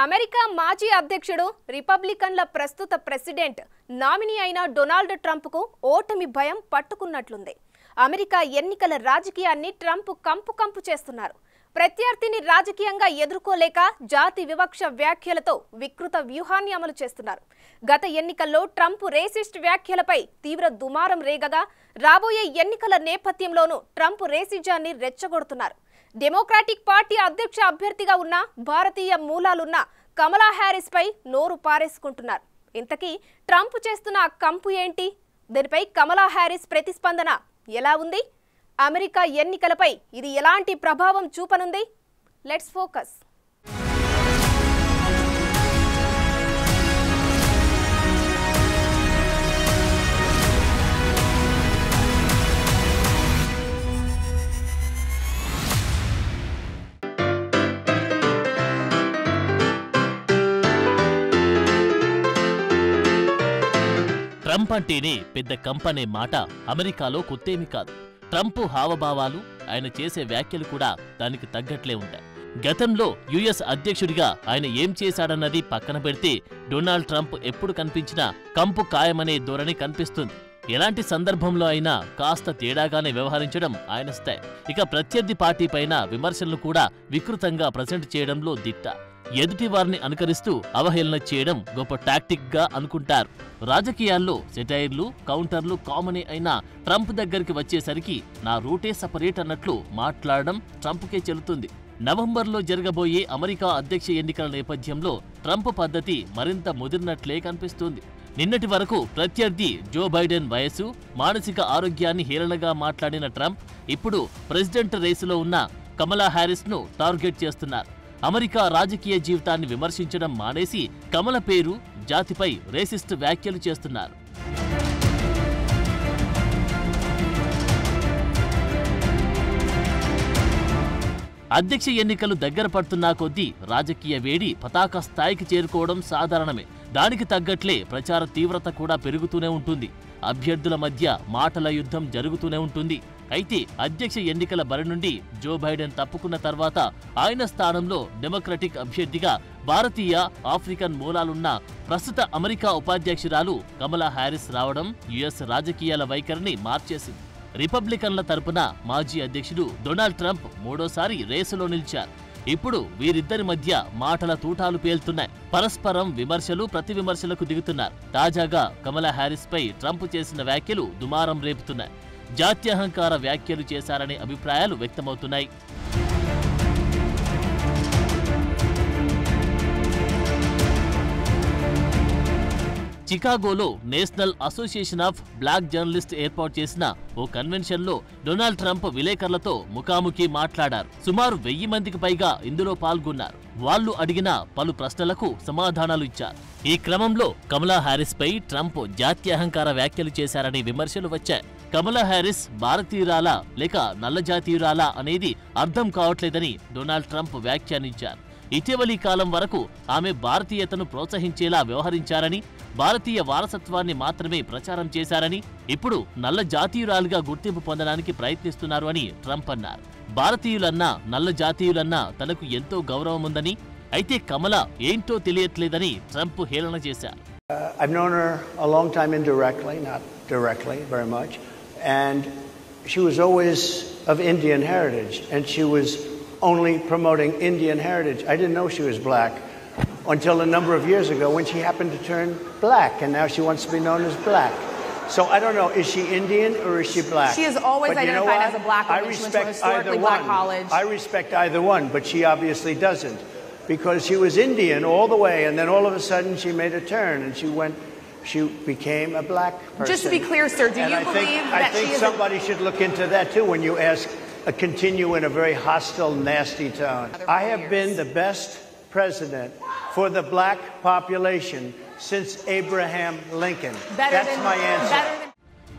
America మాజీ అధ్యక్షుడు రిపబ్లికన్ల ప్రస్తుత ప్రెసిడెంట్ నామినీ అయిన డొనాల్డ్ ట్రంప్కు ఓటమి భయం పట్టుకున్నట్లుంది. అమెరికా ఎన్నికల రాజకీయాన్ని ట్రంప్ కంపు చేస్తున్నారు. ప్రత్యర్థిని రాజకీయంగా ఎదుర్కోలేక జాతి వివక్ష వ్యాఖ్యలతో వికృత వ్యూహాన్ని అమలు చేస్తున్నారు. గత ఎన్నికల్లో ట్రంప్ రేసిస్ట్ వ్యాఖ్యలపై తీవ్ర దుమారం రేగగా రాబోయే ఎన్నికల నేపథ్యంలోనూ ట్రంప్ రేసిజాన్ని రెచ్చగొడుతున్నారు. డెమోక్రాటిక్ పార్టీ అధ్యక్ష అభ్యర్థిగా ఉన్న భారతీయ మూలాలున్న కమలా హ్యారిస్ పై నోరు పారేసుకుంటున్నారు. ఇంతకీ ట్రంప్ చేస్తున్న కంపు ఏంటి? దీనిపై కమలా హ్యారిస్ ప్రతిస్పందన ఎలా ఉంది? అమెరికా ఎన్నికలపై ఇది ఎలాంటి ప్రభావం చూపనుంది? Let's focus. ట్రంప్ అంటేనే పెద్ద కంపనే మాట అమెరికాలో కొత్తేమి కాదు. ట్రంప్ హావభావాలు, ఆయన చేసే వ్యాఖ్యలు కూడా దానికి తగ్గట్లే ఉంటాయి. గతంలో యుఎస్ అధ్యక్షుడిగా ఆయన ఏం చేశాడన్నది పక్కన పెడితే డొనాల్డ్ ట్రంప్ ఎప్పుడు కనిపించినా కంపు ఖాయమనే ధోరణి కనిపిస్తుంది. ఎలాంటి సందర్భంలో అయినా కాస్త తేడాగానే వ్యవహరించడం ఆయన స్థాయి. ఇక ప్రత్యర్థి పార్టీ పైన విమర్శలను కూడా వికృతంగా ప్రజెంట్ చేయడంలో దిట్ట. ఎదుటి వారిని అనుకరిస్తూ అవహేళన చేయడం గొప్ప టాక్టిక్ గా అనుకుంటారు. రాజకీయాల్లో సెటైర్లు, కౌంటర్లు కామనే అయినా ట్రంప్ దగ్గరికి వచ్చేసరికి నా రూటే సపరేట్ అన్నట్లు మాట్లాడడం ట్రంప్కే చెల్లుతుంది. నవంబర్లో జరగబోయే అమెరికా అధ్యక్ష ఎన్నికల నేపథ్యంలో ట్రంప్ పద్ధతి మరింత ముదిరినట్లే కనిపిస్తుంది. నిన్నటి వరకు ప్రత్యర్థి జో బైడెన్ వయసు, మానసిక ఆరోగ్యాన్ని హేళనగా మాట్లాడిన ట్రంప్ ఇప్పుడు ప్రెసిడెంట్ రేసులో ఉన్న కమలా హ్యారిస్ ను టార్గెట్ చేస్తున్నారు. అమెరికా రాజకీయ జీవితాన్ని విమర్శించడం మానేసి కమల పేరు, జాతిపై రేసిస్ట్ వ్యాఖ్యలు చేస్తున్నారు. అధ్యక్ష ఎన్నికలు దగ్గర పడుతున్నా కొద్దీ రాజకీయ వేడి పతాక స్థాయికి చేరుకోవడం సాధారణమే. దానికి తగ్గట్లే ప్రచార తీవ్రత కూడా పెరుగుతూనే ఉంటుంది. అభ్యర్థుల మధ్య మాటల యుద్ధం జరుగుతూనే ఉంటుంది. అయితే అధ్యక్ష ఎన్నికల బరి నుండి జో బైడెన్ తప్పుకున్న తర్వాత ఆయన స్థానంలో డెమోక్రటిక్ అభ్యర్థిగా భారతీయ, ఆఫ్రికన్ మూలాలున్న ప్రస్తుత అమెరికా ఉపాధ్యక్షురాలు కమలా హ్యారిస్ రావడం యుఎస్ రాజకీయాల వైఖరిని మార్చేసింది. రిపబ్లికన్ల తరపున మాజీ అధ్యక్షుడు డొనాల్డ్ ట్రంప్ మూడోసారి రేసులో నిలిచారు. ఇప్పుడు వీరిద్దరి మధ్య మాటల తూటాలు పేలుతున్నాయి. పరస్పరం విమర్శలు, ప్రతి విమర్శలకు దిగుతున్నారు. తాజాగా కమలా హ్యారిస్ పై ట్రంప్ చేసిన వ్యాఖ్యలు దుమారం రేపుతున్నాయి. జాత్యహంకార వ్యాఖ్యలు చేశారనే అభిప్రాయాలు వ్యక్తమవుతున్నాయి. చికాగోలో National Association of Black Journalist ఏర్పాటు చేసిన ఓ కన్వెన్షన్లో డొనాల్డ్ ట్రంప్ విలేకరులతో ముఖాముఖి మాట్లాడారు. సుమారు 1000 మందికి పైగా ఇందులో పాల్గొన్నారు. వాళ్లు అడిగిన పలు ప్రశ్నలకు సమాధానాలు ఇచ్చారు. ఈ క్రమంలో కమలా హ్యారిస్ పై ట్రంప్ జాత్యహంకార వ్యాఖ్యలు చేశారనే విమర్శలు వచ్చాయి. కమలా హ్యారిస్ భారతీయురాలా లేక నల్ల జాతీయురాలా అనేది అర్థం కావట్లేదని డొనాల్డ్ ట్రంప్ వ్యాఖ్యానించారు. ఇటీవలి కాలం వరకు ఆమె భారతీయతను ప్రోత్సహించేలా వ్యవహరించారని, భారతీయ వారసత్వాన్ని మాత్రమే ప్రచారం చేశారని, ఇప్పుడు నల్ల జాతీయురాలుగా గుర్తింపు పొందడానికి ప్రయత్నిస్తున్నారు అని ట్రంప్ అన్నారు. భారతీయులన్నా, నల్ల జాతీయులన్నా తనకు ఎంతో గౌరవం ఉందని, అయితే కమల ఏంటో తెలియట్లేదని ట్రంప్ హేళన చేశారు. I've known her a long time indirectly, not directly very much, and she was always of Indian heritage, and she was only promoting Indian heritage. I didn't know she was black until a number of years ago when she happened to turn black, and now she wants to be known as black. So I don't know, is she Indian or is she black? She has always identified as a black woman. She went to a historically black college. I respect either one, but she obviously doesn't, because she was Indian all the way, and then all of a sudden she made a turn and she became a black person. Just to be clear, sir, do you believe that I think somebody should look into that too when you continue in a very hostile, nasty tone. I have been the best president for the black population since Abraham Lincoln. That's my answer.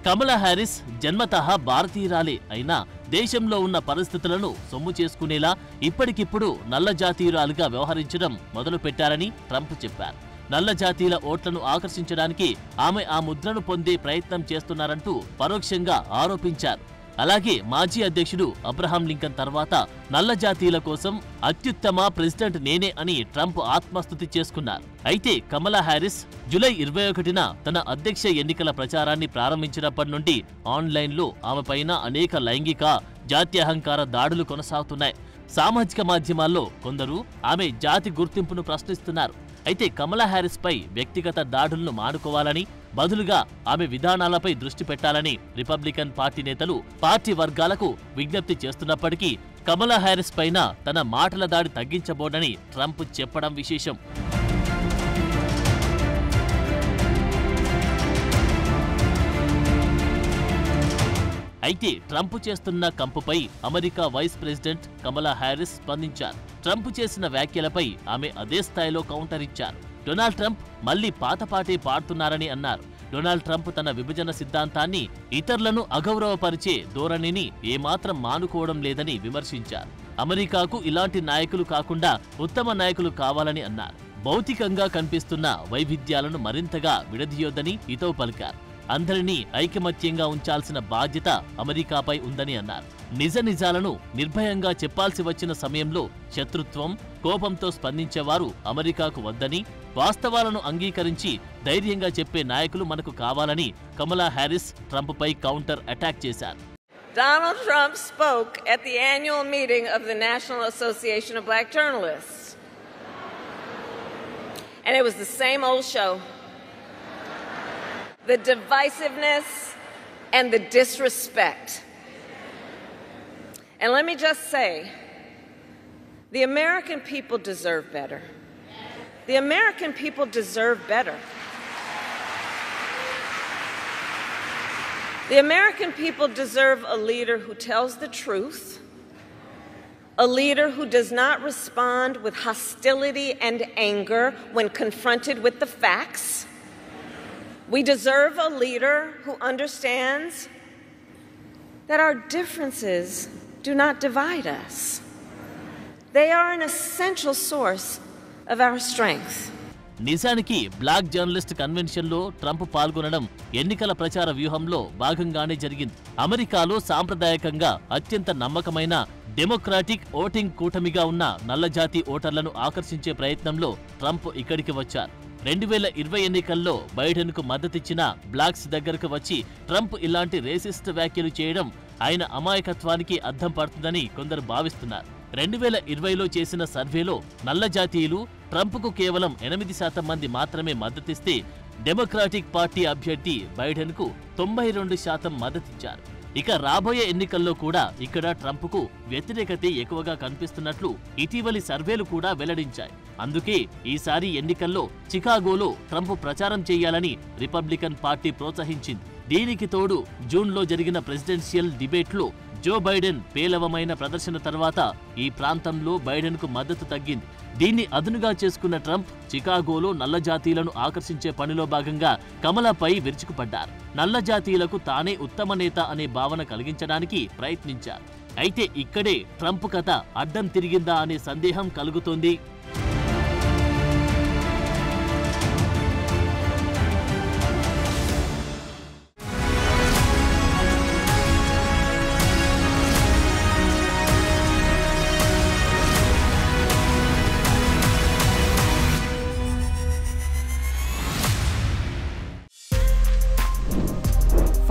Kamala Harris జన్మతః భారతీయురాలే అయినా దేశంలో ఉన్న పరిస్థితులను సొమ్ము చేసుకునేలా ఇప్పటికిప్పుడు నల్ల జాతీయురాలుగా వ్యవహరించడం మొదలు పెట్టారని ట్రంప్ చెప్పారు. నల్ల జాతీయుల ఓట్లను ఆకర్షించడానికి ఆమె ఆ ముద్రను పొందే ప్రయత్నం చేస్తున్నారంటూ పరోక్షంగా ఆరోపించారు. అలాగే మాజీ అధ్యక్షుడు అబ్రహాం లింకన్ తర్వాత నల్ల జాతీయుల కోసం అత్యుత్తమ ప్రెసిడెంట్ నేనే అని ట్రంప్ ఆత్మస్తుతి చేసుకున్నారు. అయితే కమలా హ్యారిస్ జూలై 21న తన అధ్యక్ష ఎన్నికల ప్రచారాన్ని ప్రారంభించినప్పటి నుండి ఆన్లైన్లో ఆమెపైన అనేక లైంగిక జాత్యహంకార దాడులు కొనసాగుతున్నాయి. సామాజిక మాధ్యమాల్లో కొందరు ఆమె జాతి గుర్తింపును ప్రశ్నిస్తున్నారు. అయితే కమలా హ్యారిస్ పై వ్యక్తిగత దాడులను మానుకోవాలని, బదులుగా ఆమె విధానాలపై దృష్టి పెట్టాలని రిపబ్లికన్ పార్టీ నేతలు పార్టీ వర్గాలకు విజ్ఞప్తి చేస్తున్నప్పటికీ కమలా హ్యారిస్ పైన తన మాటల దాడి తగ్గించబోనని ట్రంప్ చెప్పడం విశేషం. అయితే ట్రంప్ చేస్తున్న కంపుపై అమెరికా వైస్ ప్రెసిడెంట్ కమలా హ్యారిస్ స్పందించారు. ట్రంప్ చేసిన వ్యాఖ్యలపై ఆమె అదే స్థాయిలో కౌంటర్ ఇచ్చారు. డొనాల్డ్ ట్రంప్ మళ్లీ పాతపాటే పాడుతున్నారని అన్నారు. డొనాల్డ్ ట్రంప్ తన విభజన సిద్ధాంతాన్ని, ఇతరులను అగౌరవపరిచే ధోరణిని ఏమాత్రం మానుకోవడం లేదని విమర్శించారు. అమెరికాకు ఇలాంటి నాయకులు కాకుండా ఉత్తమ నాయకులు కావాలని అన్నారు. భౌతికంగా కనిపిస్తున్న వైవిధ్యాలను మరింతగా విడదీయొద్దని హితవు పలికారు. అందరినీ ఐకమత్యంగా ఉంచాల్సిన బాధ్యత అమెరికాపై ఉందని అన్నారు. నిజాలను నిర్భయంగా చెప్పాల్సి వచ్చిన సమయంలో శత్రుత్వం, కోపంతో స్పందించేవారు అమెరికాకు వద్దని, వాస్తవాలను అంగీకరించి ధైర్యంగా చెప్పే నాయకులు మనకు కావాలని కమలా హ్యారిస్ ట్రంప్పై కౌంటర్ అటాక్ చేశారు. Donald Trump spoke at the annual meeting of the National Association of Black Journalists. And it was the same old show. The divisiveness and the disrespect. And let me just say, the American people deserve better. The American people deserve better. The American people deserve a leader who tells the truth, a leader who does not respond with hostility and anger when confronted with the facts. We deserve a leader who understands that our differences do not divide us. They are an essential source of our strength. నిజానికి black journalist కన్వెన్షన్లో Trump పాల్గొనడం ఎన్నికల ప్రచార వ్యూహంలో భాగంగానే జరిగింది. అమెరికాలో సాంప్రదాయకంగా అత్యంత నమ్మకమైన డెమోక్రాటిక్ ఓటింగ్ కూటమిగా ఉన్న నల్లజాతి ఓటర్లను ఆకర్షించే ప్రయత్నంలో ట్రంప్ ఇక్కడికి వచ్చారు. 2020 ఎన్నికల్లో బైడెన్కు మద్దతిచ్చిన బ్లాక్స్ దగ్గరకు వచ్చి ట్రంప్ ఇలాంటి రేసిస్ట్ వ్యాఖ్యలు చేయడం ఆయన అమాయకత్వానికి అద్దం పడుతుందని కొందరు భావిస్తున్నారు. 2020లో చేసిన సర్వేలో నల్ల జాతీయులు ట్రంప్కు కేవలం 8% మంది మాత్రమే మద్దతిస్తే డెమోక్రాటిక్ పార్టీ అభ్యర్థి బైడెన్కు 92% మద్దతిచ్చారు. ఇక రాబోయే ఎన్నికల్లో కూడా ఇక్కడ ట్రంప్కు వ్యతిరేకత ఎక్కువగా కనిపిస్తున్నట్లు ఇటీవలి సర్వేలు కూడా వెల్లడించాయి. అందుకే ఈసారి ఎన్నికల్లో చికాగోలో ట్రంప్ ప్రచారం చేయాలని రిపబ్లికన్ పార్టీ ప్రోత్సహించింది. దీనికి తోడు జూన్లో జరిగిన ప్రెసిడెన్షియల్ డిబేట్లో జో బైడెన్ పేలవమైన ప్రదర్శన తర్వాత ఈ ప్రాంతంలో బైడెన్కు మద్దతు తగ్గింది. దీన్ని అదునుగా చేసుకున్న ట్రంప్ చికాగోలో నల్ల జాతీయులను ఆకర్షించే పనిలో భాగంగా కమలాపై విరుచుకుపడ్డారు. నల్ల జాతీయులకు తానే ఉత్తమ నేత అనే భావన కలిగించడానికి ప్రయత్నించారు. అయితే ఇక్కడే ట్రంప్ కథ అడ్డం తిరిగిందా అనే సందేహం కలుగుతోంది.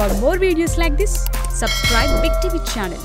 For more videos like this, subscribe Big TV channel.